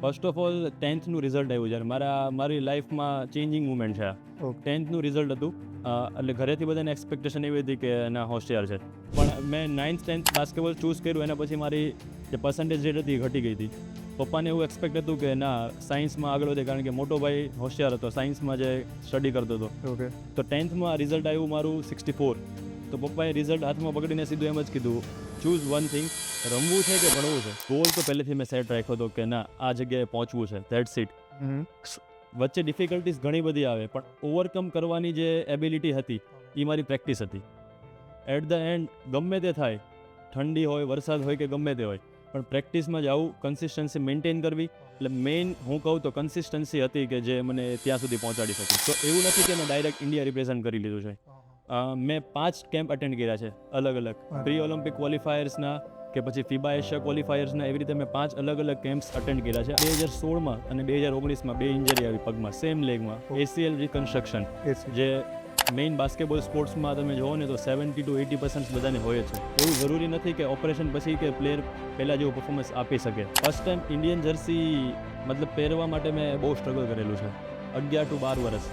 First of all 10th નું result આવ્યું જ્યારે મારી લાઈફમાં ચેન્જિંગ મુમેન્ટ છે. 10th નું રિઝલ્ટ હતું એટલે ઘરેથી બધાને એક્સપેક્ટેશન એવી હતી કે ના હોશિયાર છે, પણ મેં 9th 10th બાસ્કેટબોલ ચૂઝ કર્યું એના પછી મારી જે પર્સન્ટેજ રેટ હતી એ ઘટી ગઈ હતી. પપ્પાને એવું એક્સપેક્ટ હતું કે ના સાયન્સમાં આગળ વધે, કારણ કે મોટો ભાઈ હોશિયાર હતો, સાયન્સમાં જે સ્ટડી કરતો હતો. ઓકે. તો 10thમાં રિઝલ્ટ આવ્યું મારું 64. તો પપ્પાએ રિઝલ્ટ હાથમાં પકડીને સીધું એમ જ કીધું, ચૂઝ વન થિંગ, રમવું છે કે ભણવું છે. ગોલ તો પહેલેથી મેં સેટ રાખ્યો હતો કે ના આ જગ્યાએ પહોંચવું છે, ધેટ્સ ઇટ. વચ્ચે ડિફિકલ્ટીઝ ઘણી બધી આવે, પણ ઓવરકમ કરવાની જે એબિલિટી હતી એ મારી પ્રેક્ટિસ હતી. એટ ધ એન્ડ ગમે તે થાય, ઠંડી હોય, વરસાદ હોય કે ગમે તે હોય, પણ પ્રેક્ટિસમાં જ આવું કન્સિસ્ટન્સી મેન્ટેન કરવી. એટલે મેઇન હું કહું તો કન્સિસ્ટન્સી હતી કે જે મને ત્યાં સુધી પહોંચાડી શકી. તો એવું નથી કે મેં ડાયરેક્ટ ઇન્ડિયા રિપ્રેઝન્ટ કરી લીધું છે. મેં 5 કેમ્પ અટેન્ડ કર્યા છે અલગ અલગ, પ્રી ઓલિમ્પિક ક્વોલિફાયર્સના કે પછી ફીબા એશિયા ક્વોલિફાયર્સના, એવી રીતે મેં 5 અલગ અલગ કેમ્પ્સ અટેન્ડ કર્યા છે. 2016માં અને 2019માં 2 ઇન્જરી આવી પગમાં, સેમ લેગમાં, ACL રિકન્સ્ટ્રક્શન. જે મેઇન બાસ્કેટબોલ સ્પોર્ટ્સમાં તમે જોવો ને તો 70 to 80% બધાને હોય છે. એવું જરૂરી નથી કે ઓપરેશન પછી કે પ્લેયર પહેલાં જેવું પરફોર્મન્સ આપી શકે. ફર્સ્ટ ટાઈમ ઇન્ડિયન જર્સી મતલબ પહેરવા માટે મેં બહુ સ્ટ્રગલ કરેલું છે, 11 to 12 વર્ષ.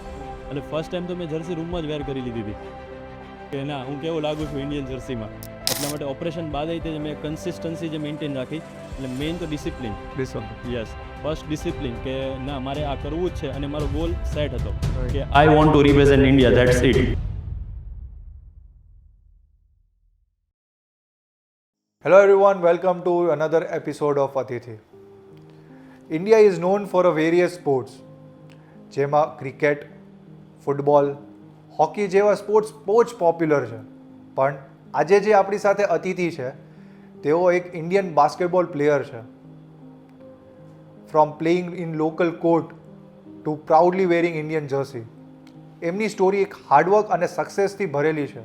એટલે ફર્સ્ટ ટાઈમ તો મેં જર્સી રૂમમાં જ વેર કરી લીધી હતી કે ના હું કેવું લાગુ છું ઇન્ડિયન જર્સીમાં. એટલા માટે ઓપરેશન બાદ આવી તે મેં કન્સિસ્ટન્સી જે મેન્ટેન રાખી. એટલે મેઇન તો ડિસિપ્લિન. યસ, ફર્સ્ટ ડિસિપ્લિન કે ના મારે આ કરવું જ છે, અને મારો ગોલ સેટ હતો કે આઈ want two represent India, that's it. Hello everyone, welcome to another episode of Atithi. India is known for a various sports, જેમાં ક્રિકેટ, ફૂટબોલ, હોકી જેવા સ્પોર્ટ્સ બહુ જ પોપ્યુલર છે. પણ આજે જે આપણી સાથે અતિથિ છે તેઓ એક ઇન્ડિયન બાસ્કેટબોલ પ્લેયર છે. From playing in local court to proudly wearing Indian jersey. એમની સ્ટોરી એક હાર્ડવર્ક અને સક્સેસથી ભરેલી છે.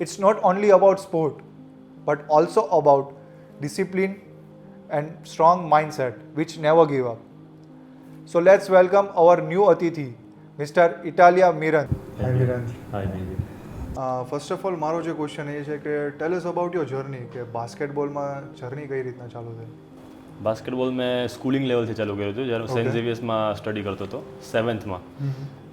It's not only about sport but also about discipline and strong mindset which never give up. So let's welcome our new Atithi, Mr. Italia Miran. Hi Miran. Hi Miran. First of all, મારો જે question એ છે કે ટેલ અસ about your journey, કે બાસ્કેટબોલમાં journey કઈ રીતના ચાલુ થઈ? Basketball મેં સ્કૂલિંગ લેવલથી ચાલુ કર્યું હતું જ્યારે સેન્ટ ઝેવિયર્સમાં સ્ટડી કરતો હતો 7thમાં.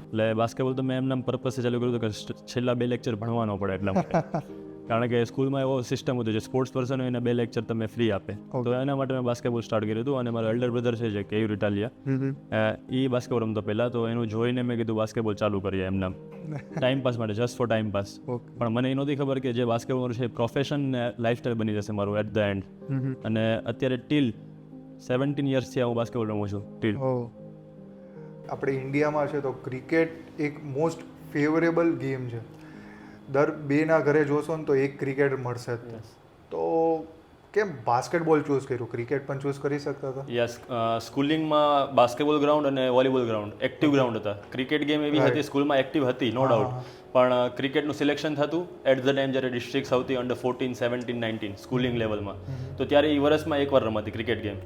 એટલે બાસ્કેટબોલ તો મેં એમના પર્પસથી ચાલુ કર્યું હતું કે છેલ્લા 2 લેક્ચર ભણવા ન પડે એટલા માટે. કારણ કે સ્કૂલમાં એવો સિસ્ટમ હતો જે સ્પોર્ટ્સ પર્સન હોય એને 2 લેક્ચર તમે ફ્રી આપે. તો એના માટે મેં બાસ્કેટબોલ સ્ટાર્ટ કર્યું હતું. અને મારો એલ્ડર બ્રધર છે જે કેયુર ઇટાલિયા, એ બાસ્કેટબોલ રમતો પહેલાં, તો એનું જોઈને મેં કીધું બાસ્કેટબોલ ચાલુ કરીએ એમના ટાઈમ પાસ માટે, જસ્ટ ફોર ટાઈમ પાસ. પણ મને એ નહોતી ખબર કે જે બાસ્કેટબોલ છે પ્રોફેશન ને લાઈફસ્ટાઈલ બની જશે મારું એટ ધ એન્ડ. અને અત્યારે ટીલ 17 યર્સથી હું બાસ્કેટબોલ રમું છું ટીલ. આપણે ઇન્ડિયામાં છે તો ક્રિકેટ એક મોસ્ટ ફેવરેબલ ગેમ છે. દર 2ના ઘરે જોશો ને તો એક ક્રિકેટ મળશે જ. તો કેમ બાસ્કેટબોલ ચૂઝ કર્યું? ક્રિકેટ પણ ચૂઝ કરી શકતા હતા? યસ, સ્કૂલિંગમાં બાસ્કેટબોલ ગ્રાઉન્ડ અને વોલીબોલ ગ્રાઉન્ડ એક્ટિવ ગ્રાઉન્ડ હતા. ક્રિકેટ ગેમ એવી હતી સ્કૂલમાં એક્ટિવ હતી, નો ડાઉટ, પણ ક્રિકેટનું સિલેક્શન થતું એટ ધ ટાઈમ જ્યારે ડિસ્ટ્રિક્ટ આવતી અંડર 14, 17, 19 સ્કૂલિંગ લેવલમાં. તો ત્યારે એ વર્ષમાં એકવાર રમાતી ક્રિકેટ ગેમ.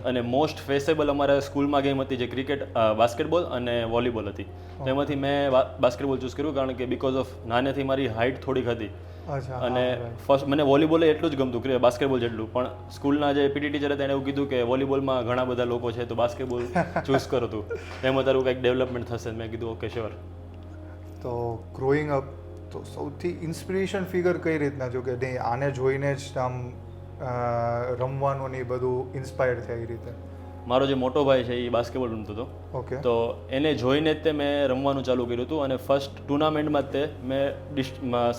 અને મોસ્ટ ફેસેબલ અમારા સ્કૂલમાં ગેમ હતી જે ક્રિકેટ, બાસ્કેટબોલ અને વોલીબોલ હતી. તો એમાંથી મેં બાસ્કેટબોલ ચૂઝ કર્યું, કારણ કે બિકોઝ ઓફ નાનેથી મારી હાઇટ થોડીક હતી. અને ફર્સ્ટ મને વોલીબોલ એટલું જ ગમતું બાસ્કેટબોલ જેટલું. પણ સ્કૂલના જે પીટી ટીચર હતા એને એવું કીધું કે વોલીબોલમાં ઘણા બધા લોકો છે તો બાસ્કેટબોલ ચૂઝ કરો તું, એમાં તારું કંઈક ડેવલપમેન્ટ થશે. મેં કીધું ઓકે શ્યોર. તો ગ્રોઈંગ અપ તો સૌથી ઇન્સ્પિરેશન ફિગર કઈ રીતના જો કે નહીં આને જોઈને જ આમ રમવાનું ને બધું ઇન્સ્પાયર થયા એ રીતે? મારો જે મોટો ભાઈ છે એ બાસ્કેટબોલ રમતો હતો. ઓકે. તો એને જોઈને જ તે મેં રમવાનું ચાલુ કર્યું હતું. અને ફર્સ્ટ ટુર્નામેન્ટમાં જ તે મેં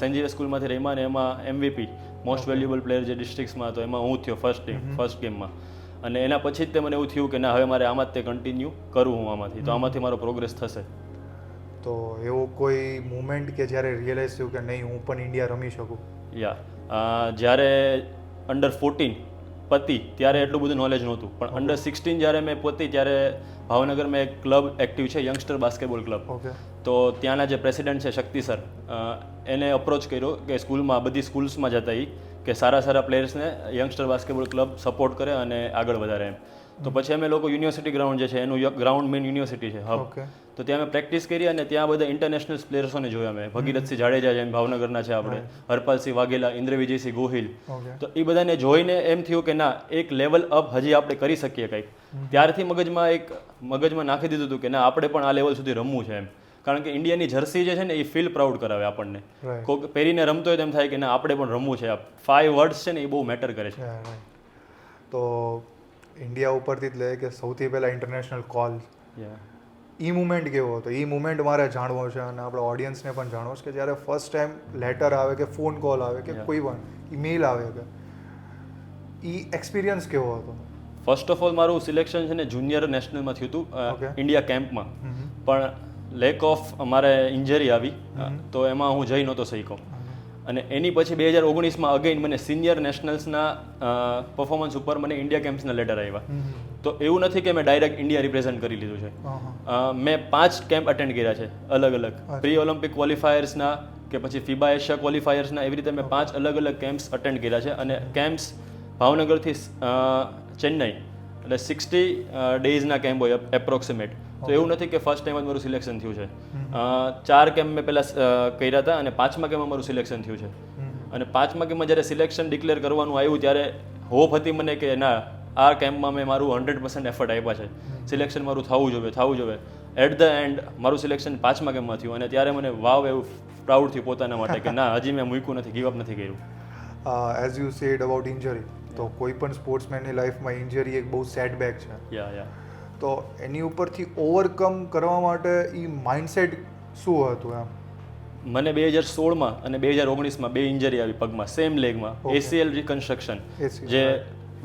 સેન્ટ ઝેવિયર સ્કૂલમાંથી રમ્યા અને એમાં MVP મોસ્ટ વેલ્યુએબલ પ્લેયર જે ડિસ્ટ્રિક્ટ્સમાં હતો એમાં હું થયો ફર્સ્ટ ગેમમાં. અને એના પછી જ તે મને એવું થયું કે ના હવે મારે આમાં જ તે કન્ટિન્યુ કરવું હું આમાંથી, તો આમાંથી મારો પ્રોગ્રેસ થશે. તો એવો કોઈ મુમેન્ટ કે જ્યારે રિયલાઇઝ થયું કે નહીં હું પણ ઇન્ડિયા રમી શકું? જ્યારે અંડર 14 પતી ત્યારે એટલું બધું નોલેજ નહોતું, પણ અંડર 16 જ્યારે મેં પતી ત્યારે ભાવનગરમાં એક ક્લબ એક્ટિવ છે, યંગસ્ટર બાસ્કેટબોલ ક્લબ. તો ત્યાંના જે પ્રેસિડેન્ટ છે શક્તિ સર, એને અપ્રોચ કર્યો કે સ્કૂલમાં બધી સ્કૂલ્સમાં જતા કે સારા પ્લેયર્સને યંગસ્ટર બાસ્કેટબોલ ક્લબ સપોર્ટ કરે અને આગળ વધારે એમ. તો પછી અમે લોકો યુનિવર્સિટી ગ્રાઉન્ડ જે છે એનું ગ્રાઉન્ડ મેઇન યુનિવર્સિટી છે હબ, તો ત્યાં મેં પ્રેક્ટિસ કરી અને ત્યાં બધા ઇન્ટરનેશનલ પ્લેયર્સોને જોયા મેં. ભગીરથસિંહ જાડેજા જેમ ભાવનગરના છે આપણે, હરપાલસિંહ વાઘેલા, ઇન્દ્રવિજયસિંહ ગોહિલ. ઓકે તો એ બધાને જોઈને એમ થયું કે ના, એક લેવલ અપ હજી આપણે કરી શકીએ કંઈક. ત્યારથી મગજમાં નાખી દીધું હતું કે ના, આપણે પણ આ લેવલ સુધી રમવું છે એમ. કારણ કે ઇન્ડિયાની જર્સી જે છે ને એ ફીલ પ્રાઉડ કરાવે આપણને. Right. કોઈક પહેરીને રમતો હોય તેમ થાય કે ના, આપણે પણ રમવું છે. આ 5 વર્ડ્સ છે ને એ બહુ મેટર કરે છે. તો ઇન્ડિયા ઉપરથી જ લે કે સૌથી પહેલાં ઇન્ટરનેશનલ કોલ, એ મુમેન્ટ કેવો હતો? એ મુમેન્ટ મારે જાણવો છે અને આપણે ઓડિયન્સને પણ જાણવો છે કે જ્યારે ફર્સ્ટ ટાઈમ લેટર આવે કે ફોન કોલ આવે કે કોઈ પણ ઈમેલ આવે કે એ એક્સપિરિયન્સ કેવો હતો? ફર્સ્ટ ઓફ ઓલ મારું સિલેક્શન છે ને જુનિયર નેશનલમાં થયું Okay. હતું, ઇન્ડિયા કેમ્પમાં. પણ લેક ઓફ અમારે ઇન્જરી આવી, તો એમાં હું જઈ નહોતો શક્યો. અને એની પછી 2019માં અગેન મને સિનિયર નેશનલ્સના પરફોર્મન્સ ઉપર મને ઇન્ડિયા કેમ્પ્સના લેટર આવ્યા. તો એવું નથી કે મેં ડાયરેક્ટ ઇન્ડિયા રિપ્રેઝન્ટ કરી લીધું છે. મેં 5 કેમ્પ અટેન્ડ કર્યા છે અલગ અલગ, પ્રી ઓલિમ્પિક ક્વોલિફાયર્સના કે પછી ફીબા એશિયા ક્વોલિફાયર્સના, એવી રીતે મેં 5 અલગ અલગ કેમ્પ્સ અટેન્ડ કર્યા છે. અને કેમ્પ્સ ભાવનગરથી ચેન્નઈ, એટલે 60 ડેઝના કેમ્પ હોય એપ્રોક્સિમેટ. તો એવું નથી કે ફર્સ્ટ ટાઈમ જ મારું સિલેક્શન થયું છે. 4 કેમ્પ મેં પહેલાં કર્યા હતા અને 5મા કેમ્પમાં મારું સિલેક્શન થયું છે. અને 5મા કેમ્પમાં જ્યારે સિલેક્શન ડિક્લેર કરવાનું આવ્યું ત્યારે હોપ હતી મને કે ના, આ કેમ્પમાં મેં મારું 100% એફર્ટ આપ્યા છે, સિલેક્શન મારું થવું જોઈએ. એટ ધ એન્ડ મારું સિલેક્શન 5મા કેમ્પમાં થયું અને ત્યારે મને વાવ એવું પ્રાઉડ થયું પોતાના માટે કે ના, હજી મેં મૂક્યું નથી, ગીવ અપ નથી કર્યું. As you sad about injury, તો કોઈ પણ સ્પોર્ટ્સમેનની લાઈફમાં ઇન્જરી એક બહુ સેટબેક છે. યા તો એની ઉપરથી ઓવરકમ કરવા માટે એ માઇન્ડસેટ શું હતું એમ? મને 2016માં અને 2019માં 2 ઇન્જરી આવી પગમાં, સેમ લેગમાં, ACL રિકન્સ્ટ્રક્શન. જે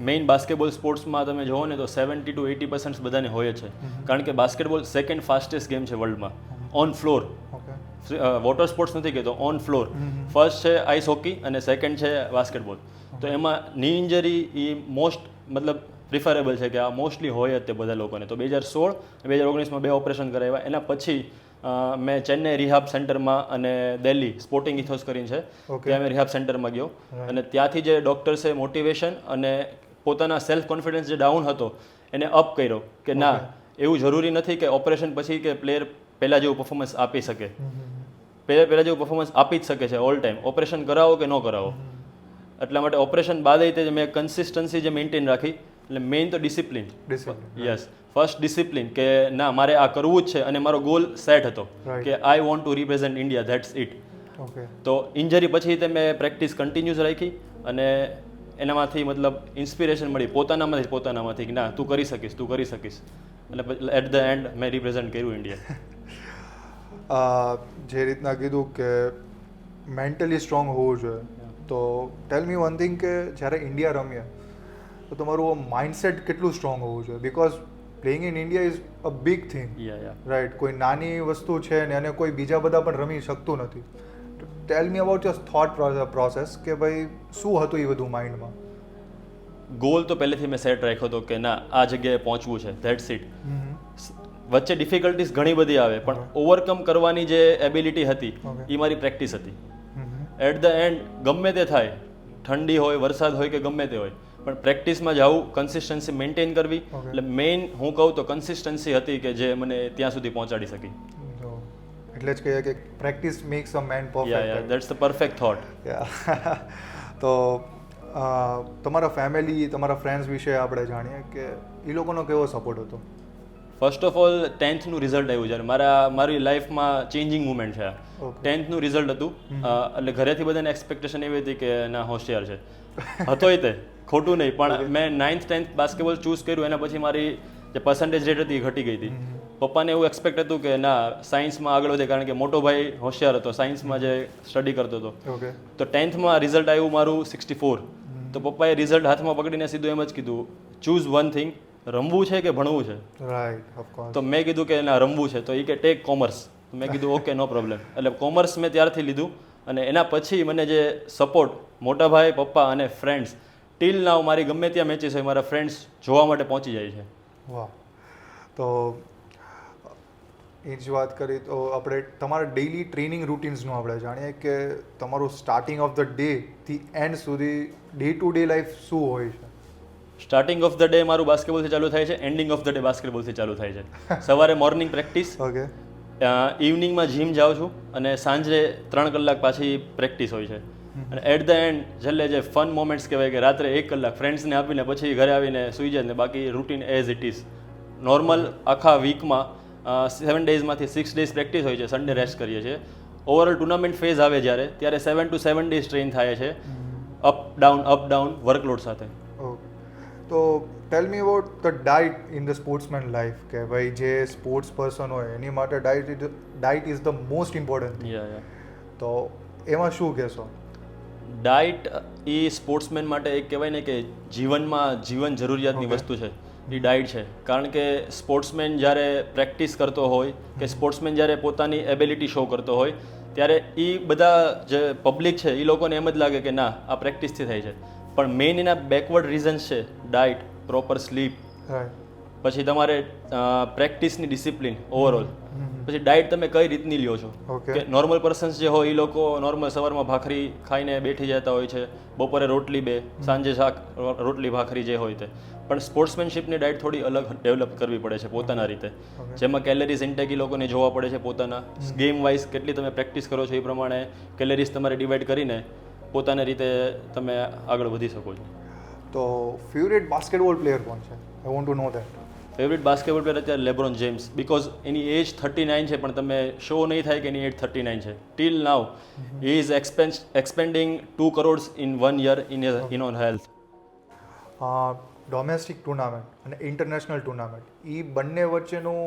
મેઇન બાસ્કેટબોલ સ્પોર્ટ્સમાં તમે જોવો ને તો 70 to 80% બધાને હોય જ છે. કારણ કે બાસ્કેટબોલ સેકન્ડ ફાસ્ટેસ્ટ ગેમ છે વર્લ્ડમાં, ઓન ફ્લોર. વોટર સ્પોર્ટ્સ નથી કહેતો, ઓન ફ્લોર. ફર્સ્ટ છે આઈસ હોકી અને સેકન્ડ છે બાસ્કેટબોલ. તો એમાં ની ઇન્જરી એ મતલબ પ્રિફરેબલ છે કે આ મોસ્ટલી હોય જ તે બધા લોકોને. તો 2016 2019માં 2 ઓપરેશન કરાવ્યા. એના પછી મેં ચેન્નઈ રિહાબ સેન્ટરમાં અને દિલ્હી સ્પોર્ટિંગ ઇથોસ કરીને છે, ત્યાં મેં રિહાબ સેન્ટરમાં ગયો. અને ત્યાંથી જે ડૉક્ટર્સે મોટિવેશન અને પોતાના સેલ્ફ કોન્ફિડન્સ જે ડાઉન હતો એને અપ કર્યો કે ના, એવું જરૂરી નથી કે ઓપરેશન પછી કે પ્લેયર પહેલાં જેવું પરફોર્મન્સ આપી શકે. પહેલાં જેવું પરફોર્મન્સ આપી જ શકે છે ઓલ ટાઈમ, ઓપરેશન કરાવો કે ન કરાવો. એટલા માટે ઓપરેશન બાદ મેં કન્સિસ્ટન્સી જે મેન્ટેન રાખી. એટલે મેઇન તો ડિસિપ્લિન. યસ, ફર્સ્ટ ડિસિપ્લિન કે ના, મારે આ કરવું જ છે અને મારો ગોલ સેટ હતો કે આઈ want two represent India, that's it. તો ઇન્જરી પછી તે મેં પ્રેક્ટિસ કન્ટિન્યુઅસ રાખી અને એનામાંથી મતલબ ઇન્સ્પિરેશન મળી પોતાનામાંથી કે ના, તું કરી શકીશ. એટલે એટ ધ એન્ડ મેં રિપ્રેઝન્ટ કર્યું ઇન્ડિયા. જે રીતના કીધું કે મેન્ટલી સ્ટ્રોંગ હોવું જોઈએ, તો ટેલ મી વન થિંગ કે જ્યારે ઇન્ડિયા રમીએ તો તમારું માઇન્ડસેટ કેટલું સ્ટ્રોંગ હોવું જોઈએ? Because playing in India is a big thing, right? કોઈ નાની વસ્તુ છે ને અને કોઈ બીજા બધા પણ રમી શકતું નથી. Tell me about your thought process કે ભાઈ શું હતું એ બધું માઇન્ડમાં? ગોલ તો પહેલેથી મેં સેટ રાખ્યો હતો કે ના, આ જગ્યાએ પહોંચવું છે, ધેટ્સ ઇટ. વચ્ચે ડિફિકલ્ટીઝ ઘણી બધી આવે પણ ઓવરકમ કરવાની જે એબિલિટી હતી એ મારી પ્રેક્ટિસ હતી. એટ ધ એન્ડ ગમે તે થાય, ઠંડી હોય, વરસાદ હોય કે ગમે તે હોય, પણ પ્રેક્ટિસમાં જવું, કન્સિસ્ટન્સી મેન્ટેન કરવી. એટલે મેઇન હું કહું તો કન્સિસ્ટન્સી હતી કે જે મને ત્યાં સુધી પહોંચાડી શકી. એટલે જ કહીએ કે practice max a main perfect. That's the perfect thought. તો તમારા ફેમિલી, તમારા ફ્રેન્ડ્સ વિશે આપણે જાણીએ કે એ લોકોનો કેવો સપોર્ટ હતો? ફર્સ્ટ ઓફ ઓલ 10thનું રિઝલ્ટ આવ્યું જ્યારે મારી લાઈફમાં ચેન્જિંગ મુમેન્ટ છે. 10thનું રિઝલ્ટ હતું એટલે ઘરેથી બધાને એક્સપેક્ટેશન એવી હતી કે ના, હોશિયાર છે. હતોય તે, ખોટું નહીં, પણ મેં 9th 10th બાસ્કેટબોલ ચૂઝ કર્યું એના પછી મારી જે પર્સન્ટેજ રેટ હતી એ ઘટી ગઈ હતી. પપ્પાને એવું એક્સપેક્ટ હતું કે ના, સાયન્સમાં આગળ વધે, કારણ કે મોટો ભાઈ હોશિયાર હતો, સાયન્સમાં જે સ્ટડી કરતો હતો. તો 10thમાં રિઝલ્ટ આવ્યું મારું 64. તો પપ્પાએ રિઝલ્ટ હાથમાં પકડીને સીધું એમ જ કીધું, ચૂઝ વન થિંગ, રમવું છે કે ભણવું છે? Right, of course. તો મેં કીધું કે ના, રમવું છે. તો એ કે ટેક કોમર્સ. મેં કીધું ઓકે, નો પ્રોબ્લેમ. એટલે કોમર્સ મેં ત્યારથી લીધું. અને એના પછી મને જે સપોર્ટ મોટા ભાઈ, પપ્પા અને ફ્રેન્ડ્સ, ટીલ નાવ મારી ગમે ત્યાં મેચીસ હોય, મારા ફ્રેન્ડ્સ જોવા માટે પહોંચી જાય છે. વાહ. તો એ જ વાત કરી તો આપણે તમારા ડેઇલી ટ્રેનિંગ રૂટીન્સનું આપણે જાણીએ કે તમારું સ્ટાર્ટિંગ ઓફ ધ ડે થી એન્ડ સુધી ડે ટુ ડે લાઈફ શું હોય છે? સ્ટાર્ટિંગ ઓફ ધ ડે મારું બાસ્કેટબોલથી ચાલુ થાય છે, એન્ડિંગ ઓફ ધ ડે બાસ્કેટબોલથી ચાલુ થાય છે. સવારે મોર્નિંગ પ્રેક્ટિસ, ઓકે ઇવનિંગમાં જીમ જાઉં છું અને સાંજે 3 કલાક પાછી પ્રેક્ટિસ હોય છે. અને એટ ધ એન્ડ છેલ્લે જે ફન મોમેન્ટ્સ કહેવાય કે રાત્રે 1 કલાક ફ્રેન્ડ્સને આપીને પછી ઘરે આવીને સૂઈ જાય ને બાકી routine as it is. Normal આખા વીકમાં 7 ડેઝમાંથી 6 ડેઝ પ્રેક્ટિસ હોય છે, સન્ડે રેસ્ટ કરીએ છીએ. ઓવરઓલ ટુર્નામેન્ટ ફેઝ આવે ત્યારે 7 to 7 ડેઝ ટ્રેન થાય છે, અપ ડાઉન વર્કલોડ સાથે. ઓકે તો tell me about the diet in the sportsman life કે ભાઈ જે સ્પોર્ટ્સ પર્સન હોય એની માટે diet is the most important. તો એમાં શું કહેશો? ડાયટ એ સ્પોર્ટ્સમેન માટે એક કહેવાય ને કે જીવન જરૂરિયાતની વસ્તુ છે એ ડાયટ છે. કારણ કે સ્પોર્ટ્સમેન જ્યારે પ્રેક્ટિસ કરતો હોય કે સ્પોર્ટ્સમેન જ્યારે પોતાની એબિલિટી શો કરતો હોય ત્યારે એ બધા જે પબ્લિક છે એ લોકોને એમ જ લાગે કે ના આ પ્રેક્ટિસથી થાય છે, પણ મેઇન એના બેકવર્ડ રીઝન્સ છે ડાયટ, પ્રોપર સ્લીપ, પછી તમારે પ્રેક્ટિસની ડિસિપ્લિન ઓવરઓલ, પછી ડાયટ તમે કઈ રીતની લ્યો છો. કે નોર્મલ પર્સન્સ જે હોય એ લોકો નોર્મલ સવારમાં ભાખરી ખાઈને બેઠી જતા હોય છે, બપોરે રોટલી 2, સાંજે શાક રોટલી ભાખરી જે હોય તે. પણ સ્પોર્ટ્સમેનશિપની ડાયટ થોડી અલગ ડેવલપ કરવી પડે છે પોતાના રીતે, જેમાં કેલરીઝ ઇન્ટેક એ લોકોને જોવા પડે છે પોતાના ગેમ વાઇઝ કેટલી તમે પ્રેક્ટિસ કરો છો એ પ્રમાણે કેલરીઝ તમારે ડિવાઈડ કરીને પોતાની રીતે તમે આગળ વધી શકો છો. તો ફેવરેટ બાસ્કેટબોલ પ્લેયર કોણ છે? I want to know that. Favourite basketball player અત્યારે લેબ્રોન જેમ્સ, બિકોઝ એની એજ 39 છે પણ તમે શો નહીં થાય કે એની એજ 39 છે. Till now he is expending 2 crores in 1 year in on health. Domestic tournament અને ઇન્ટરનેશનલ ટુર્નામેન્ટ એ બંને વચ્ચેનું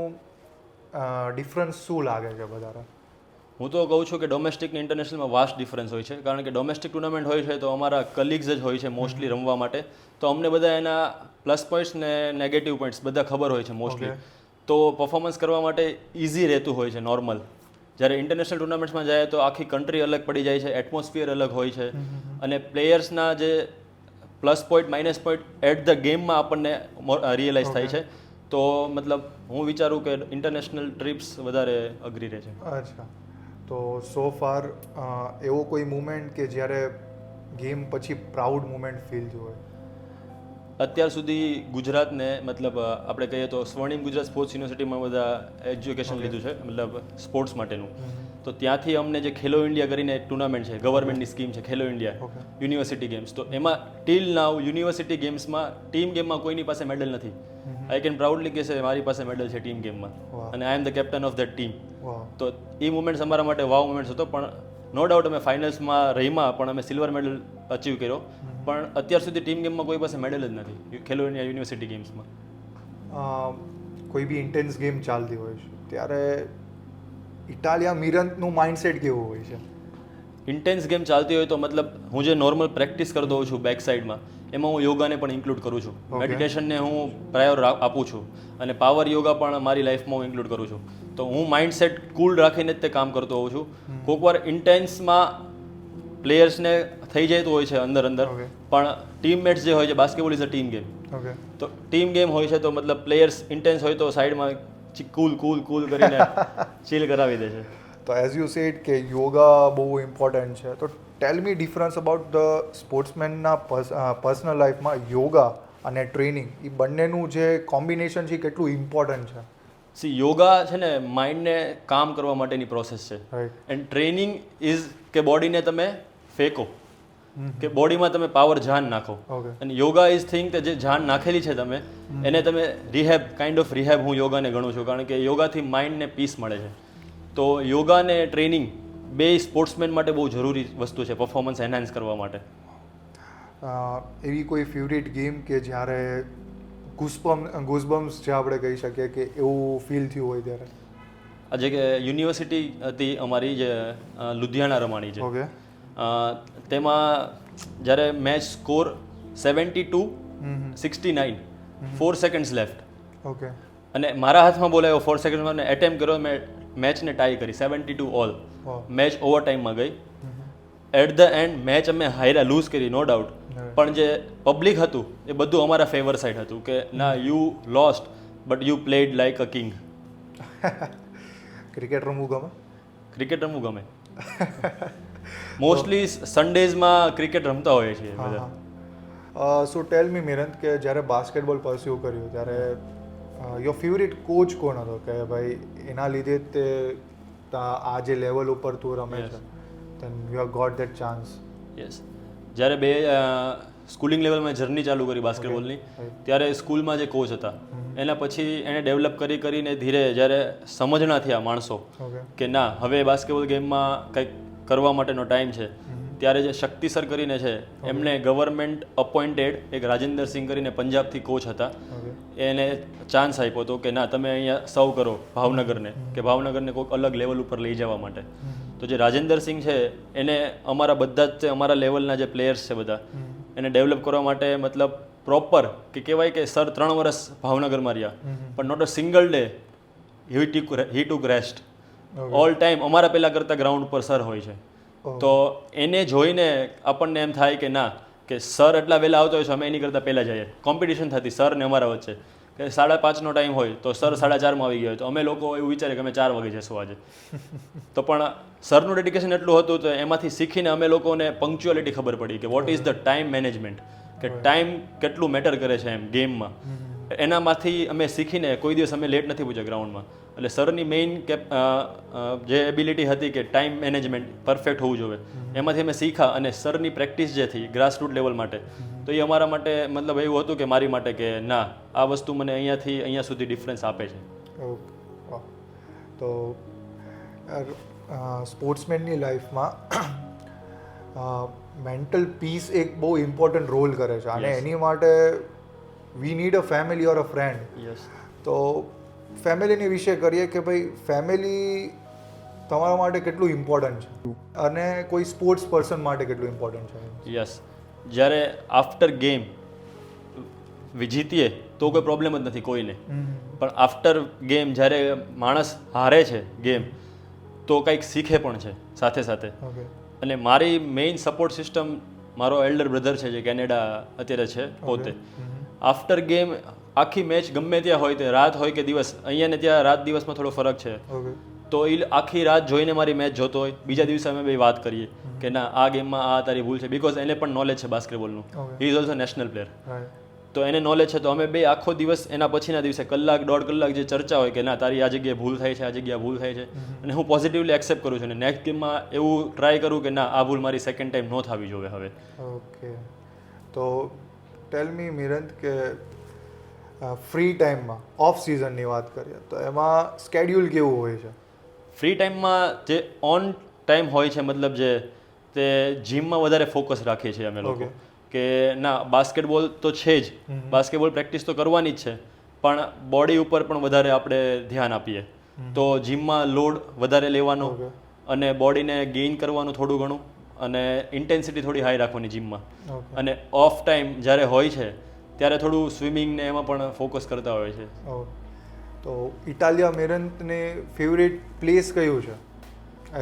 ડિફરન્સ શું લાગે છે વધારે? હું તો કહું છું કે ડોમેસ્ટિક ને ઇન્ટરનેશનલમાં વાસ્ટ ડિફરન્સ હોય છે. કારણ કે ડોમેસ્ટિક ટુર્નામેન્ટ હોય છે તો અમારા કલીગ્સ જ હોય છે મોસ્ટલી રમવા માટે, તો અમને બધા એના પ્લસ પોઈન્ટ્સ ને નેગેટિવ પોઈન્ટ્સ બધા ખબર હોય છે મોસ્ટલી, તો પરફોર્મન્સ કરવા માટે ઇઝી રહેતું હોય છે નોર્મલ. જ્યારે ઇન્ટરનેશનલ ટુર્નામેન્ટ્સમાં જાય તો આખી કન્ટ્રી અલગ પડી જાય છે, એટમોસ્ફિયર અલગ હોય છે, અને પ્લેયર્સના જે plus point minus point eight the ગેમમાં આપણને રિયલાઇઝ થાય છે. તો મતલબ હું વિચારું કે ઇન્ટરનેશનલ ટ્રીપ્સ વધારે અઘરી રહે છે. અચ્છા, તો સો ફાર એવો કોઈ મુમેન્ટ કે જ્યારે ગેમ પછી પ્રાઉડ મુમેન્ટ ફીલ થયું હોય? અત્યાર સુધી ગુજરાતને મતલબ આપણે કહીએ તો સ્વર્ણિમ ગુજરાત સ્પોર્ટ્સ યુનિવર્સિટીમાં બધા એજ્યુકેશન લીધું છે મતલબ સ્પોર્ટ્સ માટેનું. તો ત્યાંથી અમને જે ખેલો ઇન્ડિયા કરીને એક ટુર્નામેન્ટ છે, ગવર્મેન્ટની સ્કીમ છે ખેલો ઇન્ડિયા યુનિવર્સિટી ગેમ્સ, તો એમાં ટીલ નાવ યુનિવર્સિટી ગેમ્સમાં ટીમ ગેમમાં કોઈની પાસે મેડલ નથી. આઈ કેન પ્રાઉડલી કે મારી પાસે મેડલ છે ટીમ ગેમમાં, અને I am the captain of that team. તો એ મુમેન્ટ્સ અમારા માટે વાવ મુમેન્ટ્સ હતો. પણ નો ડાઉટ અમે ફાઇનલ્સમાં રહીમાં પણ અમે સિલ્વર મેડલ અચીવ કર્યો, પણ અત્યાર સુધી ટીમ ગેમમાં કોઈ પાસે મેડલ જ નથી ખેલો ઇન્ડિયા યુનિવર્સિટી ગેમ્સમાં. કોઈ બી ઇન્ટેન્સ ગેમ ચાલતી હોય છે ત્યારે ઇટાલિયા મિરંતનું માઇન્ડસેટ કેવું હોય છે? ઇન્ટેન્સ ગેમ ચાલતી હોય તો મતલબ હું જે નોર્મલ પ્રેક્ટિસ કરતો હોઉં છું બેક સાઈડમાં, એમાં હું યોગાને પણ ઇન્ક્લુડ કરું છું, મેડિટેશનને હું પ્રાયોર આપું છું, અને પાવર યોગા પણ મારી લાઈફમાં હું ઇન્ક્લુડ કરું છું. તો હું માઇન્ડસેટ કૂલ રાખીને જ તે કામ કરતો હોઉં છું. કોઈકવાર ઇન્ટેન્સમાં પ્લેયર્સને થઈ જતું હોય છે અંદર પણ ટીમમેટ્સ જે હોય છે, basketball is a team game, તો ટીમ ગેમ હોય છે તો મતલબ પ્લેયર્સ ઇન્ટેન્સ હોય તો સાઈડમાં કૂલ કરીને ચીલ કરાવી દે છે. તો એઝ યુ સેડ કે યોગા બહુ ઇમ્પોર્ટન્ટ છે, તો tell me difference about the સ્પોર્ટ્સમેનના personal લાઈફમાં યોગા અને ટ્રેનિંગ એ બંનેનું જે કોમ્બિનેશન છે કેટલું ઇમ્પોર્ટન્ટ છે? સી યોગા છે ને માઇન્ડને કામ કરવા માટેની પ્રોસેસ છે, એન્ડ ટ્રેનિંગ ઇઝ કે બોડીને તમે ફેંકો, કે બોડીમાં તમે પાવર જાન નાખો. અને યોગા ઇઝ થિંગ કે જે જાન નાખેલી છે તમે એને તમે રિહેબ, કાઇન્ડ ઓફ રિહેબ હું યોગાને ગણું છું, કારણ કે યોગાથી માઇન્ડને પીસ મળે છે. તો યોગા ને ટ્રેનિંગ બે સ્પોર્ટ્સમેન માટે બહુ જરૂરી વસ્તુ છે પરફોર્મન્સ એનહાન્સ કરવા માટે. એવી કોઈ ફેવરેટ ગેમ કે જ્યારે ગુઝબમ્સ જે આપણે કહી શકીએ કે એવું ફીલ થયું હોય ત્યારે? આજે કે યુનિવર્સિટી હતી અમારી જે લુધિયાણા રમાણી છે, તેમાં જ્યારે મેચ સ્કોર 72-69, 4 seconds લેફ્ટ, અને મારા હાથમાં બોલ આવ્યો 4 સેકન્ડમાં, મેં એટેમ્પ કર્યો, મેં મેચને ટાઈ કરી 72 ઓલ. મેચ ઓવર ટાઈમમાં ગઈ. એટ ધ એન્ડ મેચ અમે હાર્યા, લૂઝ કરી નો ડાઉટ, પણ જે પબ્લિક હતું એ બધું અમારા ફેવર સાઈડ હતું કે ના you lost but you played like a king. Cricket રમવું ગમે? ક્રિકેટ રમવું ગમે. મોસ્ટલી સન્ડેઝમાં ક્રિકેટ રમતા હોઈએ છીએ બધા. સો ટેલ મી મિરંત કે જ્યારે બાસ્કેટબોલ પરસ્યુ કર્યું ત્યારે યોર ફેવરિટ કોચ કોણ હતો કે ભાઈ એના લીધે જ તે આ જે લેવલ ઉપર તું રમે છે then you have got that chance. Yes, જ્યારે સ્કૂલિંગ લેવલમાં જર્ની ચાલુ કરી બાસ્કેટબોલની ત્યારે સ્કૂલમાં જે કોચ હતા એના પછી એને ડેવલપ કરીને ધીરે જ્યારે સમજણા થયા માણસો કે ના હવે બાસ્કેટબોલ ગેમમાં કંઈક કરવા માટેનો ટાઈમ છે, ત્યારે જે શક્તિ સર કરીને છે એમને ગવર્મેન્ટ અપોઇન્ટેડ એક રાજેન્દ્ર સિંહ કરીને પંજાબથી કોચ હતા, એને ચાન્સ આપ્યો હતો કે ના તમે અહીંયા સર્વ કરો ભાવનગરને, કે ભાવનગરને કોઈક અલગ લેવલ ઉપર લઈ જવા માટે. તો જે રાજેન્દ્ર સિંહ છે એને અમારા બધા જ અમારા લેવલના જે પ્લેયર્સ છે બધા એને ડેવલપ કરવા માટે મતલબ પ્રોપર કે કહેવાય કે સર 3 વર્ષ ભાવનગરમાં રહ્યા પણ not a single day he took rest. All time અમારા પહેલાં કરતાં ગ્રાઉન્ડ ઉપર સર હોય છે. તો એને જોઈને આપણને એમ થાય કે ના કે સર એટલા વહેલા આવતો હોય છે, અમે એની કરતાં પહેલાં જઈએ. કોમ્પિટિશન થતી સર ને અમારા વચ્ચે કે 5:30નો ટાઈમ હોય તો સર 4:30માં આવી ગયા હોય તો અમે લોકો એવું વિચારે કે અમે 4 વાગે જઈશું આજે. તો પણ સરનું ડેડિકેશન એટલું હતું તો એમાંથી શીખીને અમે લોકોને પંક્ચ્યુઅલિટી ખબર પડી કે what is the time management, કે ટાઈમ કેટલું મેટર કરે છે એમ ગેમમાં. એનામાંથી અમે શીખીને કોઈ દિવસ અમે લેટ નથી પૂછ્યા ગ્રાઉન્ડમાં. એટલે સરની મેઇન જે એબિલિટી હતી કે ટાઈમ મેનેજમેન્ટ પરફેક્ટ હોવું જોઈએ, એમાંથી અમે શીખ્યા અને સરની પ્રેક્ટિસ જે થઈ ગ્રાસરૂટ લેવલ માટે તો એ અમારા માટે મતલબ એવું હતું કે મારી માટે કે ના આ વસ્તુ મને અહીંયાથી અહીંયા સુધી ડિફરન્સ આપે છે. ઓકે, તો સ્પોર્ટ્સમેનની લાઈફમાં મેન્ટલ પીસ એક બહુ ઇમ્પોર્ટન્ટ રોલ કરે છે અને એની માટે we need a family or a friend. Yes, તો ફેમિલીની વિશે કરીએ કે ભાઈ ફેમિલી તમારા માટે કેટલું ઇમ્પોર્ટન્ટ છે અને કોઈ સ્પોર્ટ્સ પર્સન માટે કેટલું ઇમ્પોર્ટન્ટ છે? યસ, જ્યારે આફ્ટર ગેમ જીતીએ તો કોઈ પ્રોબ્લેમ જ નથી કોઈને, પણ આફ્ટર ગેમ જ્યારે માણસ હારે છે ગેમ તો કંઈક શીખે પણ છે સાથે સાથે. અને મારી મેઇન સપોર્ટ સિસ્ટમ મારો એલ્ડર બ્રધર છે જે કેનેડા અત્યારે છે પોતે. આફ્ટર ગેમ આખી મેચ ગમે ત્યાં હોય તે રાત હોય કે દિવસ, અહીંયા ને ત્યાં રાત દિવસમાં થોડો ફરક છે, તો એ આખી રાત જોઈને મારી મેચ જોતો હોય, બીજા દિવસે અમે બે વાત કરીએ કે ના આ ગેમમાં આ તારી ભૂલ છે, બિકોઝ એને પણ નોલેજ છે બાસ્કેટબોલનું, he is also national player, તો એને નોલેજ છે. તો અમે બે આખો દિવસ એના પછીના દિવસે 1-1.5 કલાક જે ચર્ચા હોય કે ના તારી આ જગ્યાએ ભૂલ થાય છે, આ જગ્યાએ ભૂલ થાય છે, અને હું પોઝિટિવલી એક્સેપ્ટ કરું છું અને નેક્સ્ટ ગેમમાં એવું ટ્રાય કરું કે ના આ ભૂલ મારી સેકન્ડ ટાઈમ ન થવી જોઈએ હવે. ઓકે, તો ટેલ મી મિરંત કે ફ્રી ટાઈમમાં ઓફ સિઝનની વાત કરીએ તો એમાં સ્કેડ્યુલ કેવું હોય છે? ફ્રી ટાઈમમાં જે ઓન ટાઈમ હોય છે મતલબ જે તે જીમમાં વધારે ફોકસ રાખીએ છીએ અમે લોકો કે ના બાસ્કેટબોલ તો છે જ, બાસ્કેટબોલ પ્રેક્ટિસ તો કરવાની જ છે પણ બોડી ઉપર પણ વધારે આપણે ધ્યાન આપીએ. તો જીમમાં લોડ વધારે લેવાનો અને બોડીને ગેઇન કરવાનું થોડું ઘણું અને ઇન્ટેન્સિટી થોડી હાઈ રાખવાની જીમમાં. અને ઓફ ટાઈમ જ્યારે હોય છે ત્યારે થોડું સ્વિમિંગ ને એમાં પણ ફોકસ કરતા હોય છે. તો ઇટાલિયા મિરંતને ફેવરેટ પ્લેસ કયું છે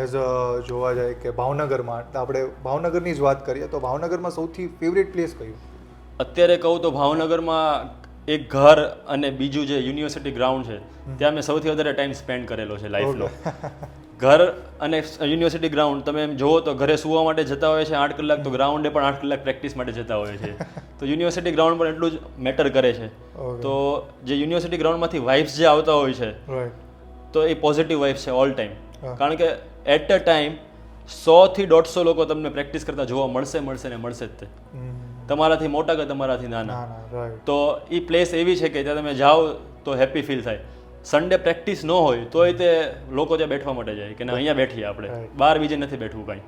એઝ જોવા જાય કે ભાવનગરમાં? આપણે ભાવનગરની જ વાત કરીએ તો ભાવનગરમાં સૌથી ફેવરેટ પ્લેસ કયું? અત્યારે કહું તો ભાવનગરમાં એક ઘર અને બીજું જે યુનિવર્સિટી ગ્રાઉન્ડ છે ત્યાં મેં સૌથી વધારે ટાઈમ સ્પેન્ડ કરેલો છે લાઈફનો. ઘર અને યુનિવર્સિટી ગ્રાઉન્ડ તમે એમ જુઓ તો ઘરે સુવા માટે જતા હોય છે 8 કલાક, તો ગ્રાઉન્ડે પણ 8 કલાક પ્રેક્ટિસ માટે જતા હોય છે. તો યુનિવર્સિટી ગ્રાઉન્ડ પણ એટલું જ મેટર કરે છે. તો જે યુનિવર્સિટી ગ્રાઉન્ડમાંથી વાઇબ્સ જે આવતા હોય છે તો એ પોઝિટિવ વાઇબ્સ છે ઓલ ટાઈમ. કારણ કે એટ અ ટાઈમ 100 થી 150 લોકો તમને પ્રેક્ટિસ કરતા જોવા મળશે ને મળશે જ તે, તમારાથી મોટા કે તમારાથી નાના. તો એ પ્લેસ એવી છે કે ત્યાં તમે જાઓ તો હેપી ફીલ થાય. સન્ડે પ્રેક્ટિસ ન હોય તોય તે લોકો ત્યાં બેઠવા માટે જાય કે ના અહીંયા બેઠીએ આપણે, બહાર બીજે નથી બેઠવું કાંઈ.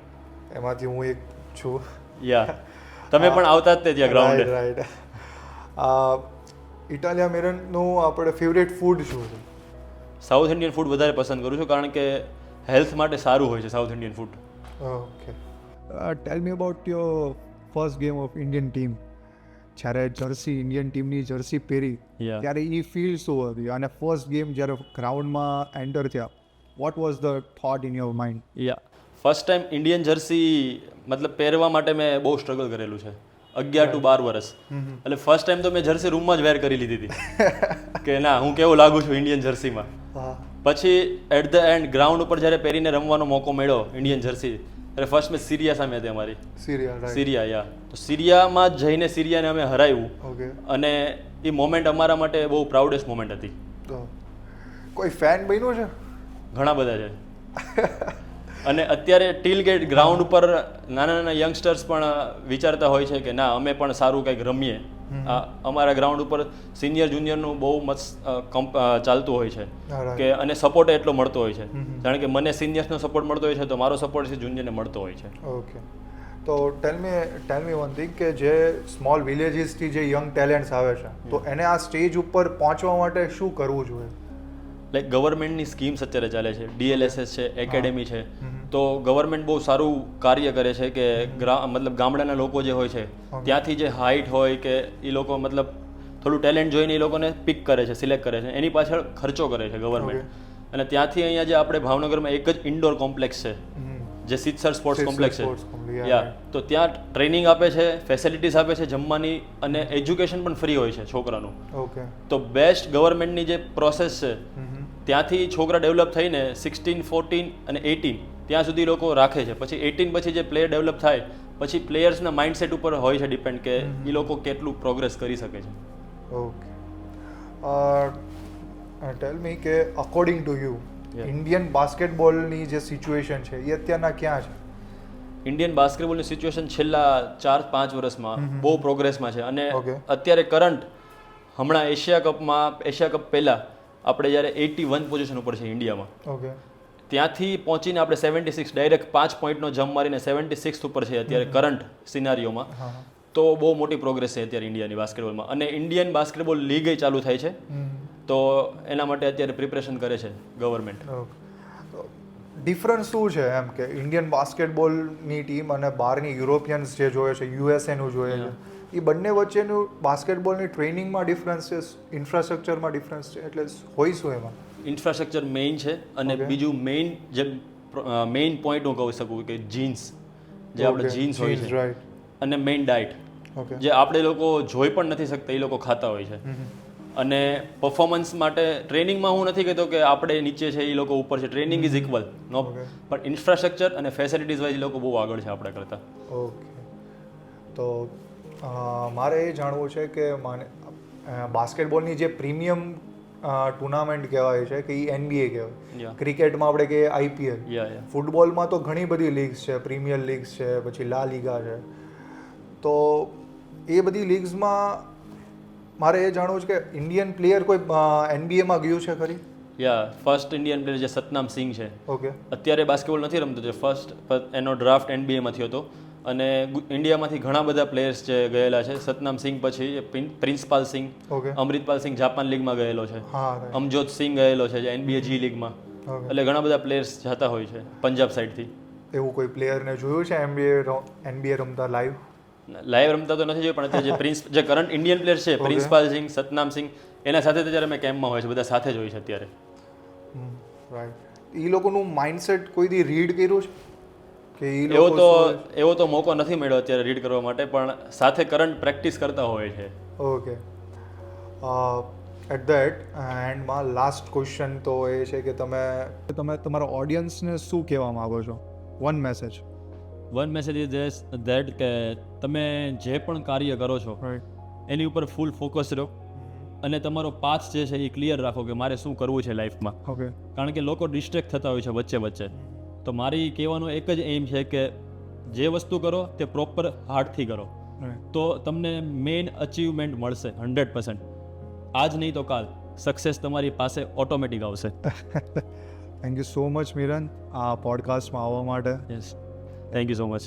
એમાંથી હું એક છું. યા, તમે પણ આવતા જ તે ત્યાં ગ્રાઉન્ડે. રાઈટ. ઇટાલિયા મિરંતનું આપણે ફેવરેટ ફૂડ શું છે? સાઉથ ઇન્ડિયન ફૂડ વધારે પસંદ કરું છું કારણ કે હેલ્થ માટે સારું હોય છે South Indian food. Okay, tell me about your first game of Indian team. જ્યારે ઇન્ડિયન ટીમની જર્સી પહેરી ત્યારે એ ફીલ શું હતી અને ફર્સ્ટ ગેમ જ્યારે ગ્રાઉન્ડમાં એન્ટર થયા, what was the thought in your mind? Yeah, first time Indian jersey મતલબ પહેરવા માટે મેં બહુ સ્ટ્રગલ કરેલું છે 11 to 12 વર્ષ. એટલે ફર્સ્ટ ટાઈમ તો મેં જર્સી રૂમમાં જ વેર કરી લીધી હતી કે ના હું કેવું લાગુ છું ઇન્ડિયન જર્સીમાં. પછી એટ ધ એન્ડ ગ્રાઉન્ડ ઉપર જ્યારે પહેરીને રમવાનો મોકો મળ્યો ઇન્ડિયન જર્સી એટલે ફર્સ્ટ મેચ સિરિયા સામે હતી અમારી, સિરિયા રાઈટ. સિરિયા યા. તો સિરિયામાં જઈને સિરિયાને અમે હરાવ્યું ઓકે. અને એ મોમેન્ટ અમારા માટે બહુ પ્રાઉડેસ્ટ મોમેન્ટ હતી. તો કોઈ ફેન બન્યું છે? ઘણા બધા છે. અને અત્યારે ટીલ ગેટ ગ્રાઉન્ડ ઉપર નાના નાના યંગસ્ટર્સ પણ વિચારતા હોય છે કે ના અમે પણ સારું કંઈક રમીએ. અમારા ગ્રાઉન્ડ ઉપર સિનિયર જુનિયરનું બહુ મસ્ત ચાલતું હોય છે કે અને સપોર્ટ એટલો મળતો હોય છે. કારણ કે મને સિનિયર્સનો સપોર્ટ મળતો હોય છે તો મારો સપોર્ટ છે જુનિયરને મળતો હોય છે. ઓકે. તો ટેલ મી વન થિંગ કે જે સ્મોલ વિલેજીસથી જે યંગ ટેલેન્ટ્સ આવે છે તો એને આ સ્ટેજ ઉપર પહોંચવા માટે શું કરવું જોઈએ? લાઈક ગવર્મેન્ટની સ્કીમ્સ અત્યારે ચાલે છે, DLSS છે, એકેડેમી છે. તો ગવર્મેન્ટ બહુ સારું કાર્ય કરે છે કે મતલબ ગામડાના લોકો જે હોય છે ત્યાંથી જે હાઇટ હોય કે એ લોકો મતલબ થોડું ટેલેન્ટ જોઈને એ લોકોને પિક કરે છે, સિલેક્ટ કરે છે, એની પાછળ ખર્ચો કરે છે ગવર્મેન્ટ. અને ત્યાંથી અહીંયા જે આપણે ભાવનગરમાં એક જ ઇન્ડોર કોમ્પ્લેક્સ છે જે સિત્સર સ્પોર્ટ્સ કોમ્પ્લેક્સ છે, યા, તો ત્યાં ટ્રેનિંગ આપે છે, ફેસિલિટીઝ આપે છે જમવાની, અને એજ્યુકેશન પણ ફ્રી હોય છે છોકરાનું. ઓકે. તો બેસ્ટ ગવર્મેન્ટની જે પ્રોસેસ છે ત્યાંથી છોકરા ડેવલપ થઈને 16, 14 અને 18 ત્યાં સુધી લોકો રાખે છે. પછી 18 પછી જે પ્લેયર ડેવલપ થાય પછી પ્લેયર્સના માઇન્ડસેટ ઉપર હોય છે ડિપેન્ડ કે એ લોકો કેટલું પ્રોગ્રેસ કરી શકે છે. ઓકે. ટેલ મી કે અકોર્ડિંગ ટુ યુ ઇન્ડિયન બાસ્કેટબોલની જે સિચ્યુએશન છે એ અત્યારના ક્યાં છે? ઇન્ડિયન બાસ્કેટબોલની સિચ્યુએશન છેલ્લા 4-5 વર્ષમાં બહુ પ્રોગ્રેસમાં છે. અને Okay. અત્યારે કરંટ હમણાં એશિયા કપ પહેલાં આપણે જ્યારે 81 પોઝિશન ઉપર છે ઇન્ડિયામાં, ઓકે. ત્યાંથી પહોંચીને આપણે 76 ડાયરેક્ટ 5 પોઈન્ટનો જમ્પ મારીને 76 ઉપર છે અત્યારે કરંટ સિનારીઓમાં. તો બહુ મોટી પ્રોગ્રેસ છે અત્યારે ઇન્ડિયાની બાસ્કેટબોલમાં. અને ઇન્ડિયન બાસ્કેટબોલ લીગ ચાલુ થાય છે તો એના માટે અત્યારે પ્રિપરેશન કરે છે ગવર્મેન્ટ. ડિફરન્સ શું છે એમ કે ઇન્ડિયન બાસ્કેટબોલની ટીમ અને બહારની યુરોપિયન્સ જે જોઈએ છે, યુએસએનું જોઈએ છે, એ બંને વચ્ચેનું બાસ્કેટબોલની ટ્રેનિંગમાં ડિફરન્સ છે, ઇન્ફ્રાસ્ટ્રક્ચરમાં ડિફરન્સ છે, એટલે હોય શું એમાં? ઇન્ફ્રાસ્ટ્રક્ચર મેઇન છે. અને બીજું મેઇન પોઈન્ટ હું કહી શકું કે જીન્સ, જે આપણે જીન્સ હોય છે, રાઈટ, અને મેઇન ડાયટ, જે આપણે લોકો જોઈ પણ નથી શકતા એ લોકો ખાતા હોય છે. અને પરફોર્મન્સ માટે ટ્રેનિંગમાં હું નથી કહેતો કે આપણે નીચે છે એ લોકો ઉપર છે, ટ્રેનિંગ ઇઝ ઇક્વલ નો, પણ ઇન્ફ્રાસ્ટ્રક્ચર અને ફેસિલિટીઝ વાઇઝ એ લોકો બહુ આગળ છે આપણા કરતાં. ઓકે. તો મારે એ જાણવું છે કે બાસ્કેટબોલની જે પ્રીમિયમ ટુર્નામેન્ટ કહેવાય છે કે એ NBA કહેવાય, ક્રિકેટમાં આપણે કહીએ IPL, ફૂટબોલમાં તો ઘણી બધી લીગ્સ છે, પ્રીમિયર લીગ્સ છે, પછી લા લીગા છે. તો એ બધી લીગ્સમાં મારે એ જાણવું છે કે ઇન્ડિયન પ્લેયર કોઈ NBAમાં ગયું છે ખરી? ફર્સ્ટ ઇન્ડિયન પ્લેયર જે સતનામ સિંહ છે, ઓકે, અત્યારે બાસ્કેટબોલ નથી રમતો, જે ફર્સ્ટ એનો ડ્રાફ્ટ NBAમાં થયો હતો. અને ઇન્ડિયામાંથી ઘણા બધા પ્લેયર્સ જે ગયેલા છે. સતનામ સિંહ પછી પ્રિન્સપાલ સિંહ, અમૃતપાલ સિંહ જાપાન લીગમાં ગયેલો છે, અમજોત સિંહ ગયેલો છે જે NBA G લીગમાં. એટલે ઘણા બધા પ્લેયર્સ જતા હોય છે પંજાબ સાઈડથી. એવું કોઈ પ્લેયરને જોયું છે NBA રમતા લાઈવ? લાઈવ રમતા તો નથી જોયું, પણ અત્યારે જે કરંટ ઇન્ડિયન પ્લેયર છે પ્રિન્સપાલ સિંહ, સતનામ સિંહ, એના સાથે અત્યારે અમે કેમ્પમાં હોય છે, બધા સાથે જ હોય છે અત્યારે. રાઈટ. એ લોકોનું માઇન્ડસેટ કોઈ દી રીડ કર્યું છે કે એવો તો મોકો નથી મળ્યો અત્યારે રીડ કરવા માટે, પણ સાથે કરંટ પ્રેક્ટિસ કરતા હોય છે. ઓકે. એટ ધ એન્ડમાં લાસ્ટ ક્વેશ્ચન તો એ છે કે તમે તમારા ઓડિયન્સને શું કહેવા માગો છો? વન મેસેજ ઇઝ ધેટ કે તમે જે પણ કાર્ય કરો છો એની ઉપર ફૂલ ફોકસ રહો અને તમારો પાથ જે છે એ ક્લિયર રાખો કે મારે શું કરવું છે લાઈફમાં. ઓકે. કારણ કે લોકો ડિસ્ટ્રેક્ટ થતા હોય છે વચ્ચે. તો મારી કહેવાનો એક જ એમ છે કે જે વસ્તુ કરો તે પ્રોપર હાર્ટથી કરો તો તમને મેઇન અચીવમેન્ટ મળશે 100%. આજ નહીં તો કાલ સક્સેસ તમારી પાસે ઓટોમેટિક આવશે. થેન્ક યુ સો મચ મિરન આ પોડકાસ્ટમાં આવવા માટે. Yes, thank you so much.